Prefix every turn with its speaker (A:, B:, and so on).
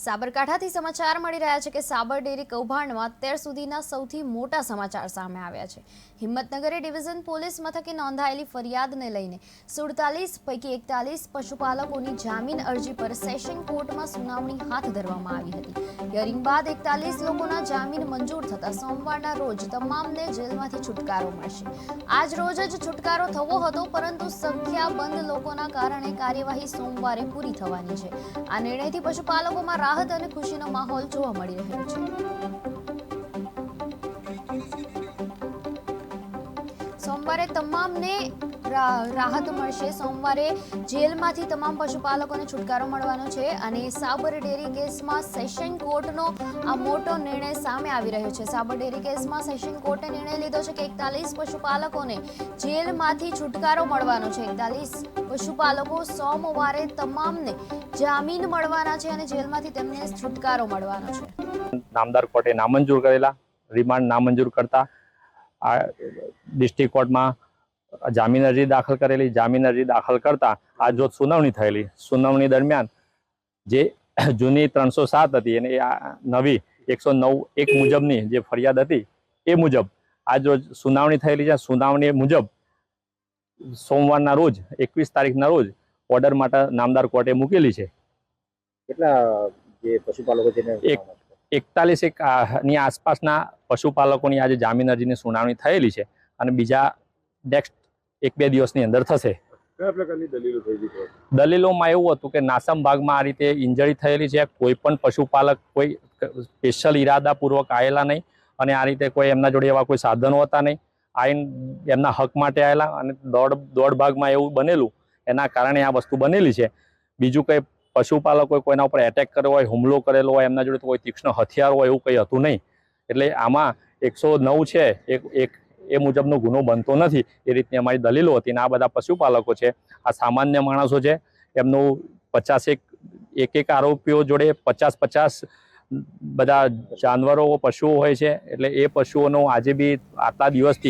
A: સાબરકાંઠાથી સમાચાર મળી રહ્યા છે કે સાબર ડેરી કૌભાંડમાં અત્યાર સુધીના સૌથી મોટા સમાચાર સામે આવ્યા છે। હિંમતનગર ડિવિઝન પોલીસ મથકે નોંધાયેલી ફરિયાદને લઈને 47 પૈકી 41 પશુપાલકોની જામીન અરજી પર સેશન કોર્ટમાં સુનાવણી હાથ ધરવામાં આવી હતી। હિયરિંગ બાદ 41 લોકોના જામીન મંજૂર થતા સોમવારના રોજ તમામને જેલમાંથી છુટકારો મળશે। આજ રોજ જ છુટકારો થવો હતો, પરંતુ સંખ્યાબંધ લોકોના કારણે કાર્યવાહી સોમવારે પૂરી થવાની છે। આ નિર્ણયથી પશુપાલકોમાં રાહત અને ખુશીનો માહોલ જોવા મળી રહ્યો છે। સોમવારે તમામને રાહત મળશે। સોમવારે જેલમાંથી તમામ પશુપાલકોને છુટકારો મળવાનો છે અને સાબર ડેરી કેસમાં સેશન કોર્ટનો આ મોટો નિર્ણય સામે આવી રહ્યો છે। સાબર ડેરી કેસમાં સેશન કોર્ટે નિર્ણય લીધો છે કે 41 પશુપાલકોને જેલમાંથી છુટકારો મળવાનો છે। 41 પશુપાલકો સોમવારે તમામને જામીન મળવાના છે અને જેલમાંથી તેમને છુટકારો મળવાનો છે।
B: નામદાર કોર્ટે નામંજૂર કરેલા રિમાન્ડ નામંજૂર કરતા આ ડિસ્ટ્રિક્ટ કોર્ટમાં જામીન અરજી દાખલ કરેલી। જામીન અરજી દાખલ કરતા આજ રોજ સુનાવણી થયેલી। સુનાવણી દરમિયાન જે જૂની 307 હતી અને નવી 109(1) મુજબની જે ફરિયાદ હતી એ મુજબ આજ રોજ સુનાવણી થયેલી છે। સુનાવણી મુજબ સોમવારના રોજ 21 તારીખના રોજ ઓર્ડર માટે નામદાર કોર્ટે મૂકેલી છે।
C: કેટલા જે પશુપાલકો છે
B: 41 ની આસપાસના પશુપાલકોની આજે જામીન અરજીની સુનાવણી થયેલી છે અને બીજા નેક્સ્ટ 1-2 દિવસની અંદર થશે।
C: કયા પ્રકારની દલીલો થઈ હતી?
B: દલીલોમાં એવું હતું કે નાસમ ભાગમાં આ રીતે ઇન્જરી થયેલી છે। કોઈ પણ પશુપાલક કોઈ સ્પેશિયલ ઈરાદાપૂર્વક આવેલા નહીં અને આ રીતે કોઈ એમના જોડે એવા કોઈ સાધનો હતા નહીં। આઈન એમના હક માટે આવેલા અને દોડ ભાગમાં એવું બનેલું, એના કારણે આ વસ્તુ બનેલી છે। બીજું કંઈ પશુપાલકોએ કોઈના ઉપર એટેક કર્યો હોય, હુમલો કરેલો હોય, એમના જોડે કોઈ તીક્ષ્ણ હથિયાર હોય એવું કંઈ હતું નહીં। એટલે આમાં 109 છે એ મુજબનો ગુનો બનતો નથી, એ રીતની અમારી દલીલો હતી। અને આ બધા પશુપાલકો છે, આ સામાન્ય માણસો છે, એમનું 50 એક આરોપીઓ જોડે 50 બધા જાનવરો પશુઓ હોય છે। એટલે એ પશુઓનો આજે બી આટલા દિવસથી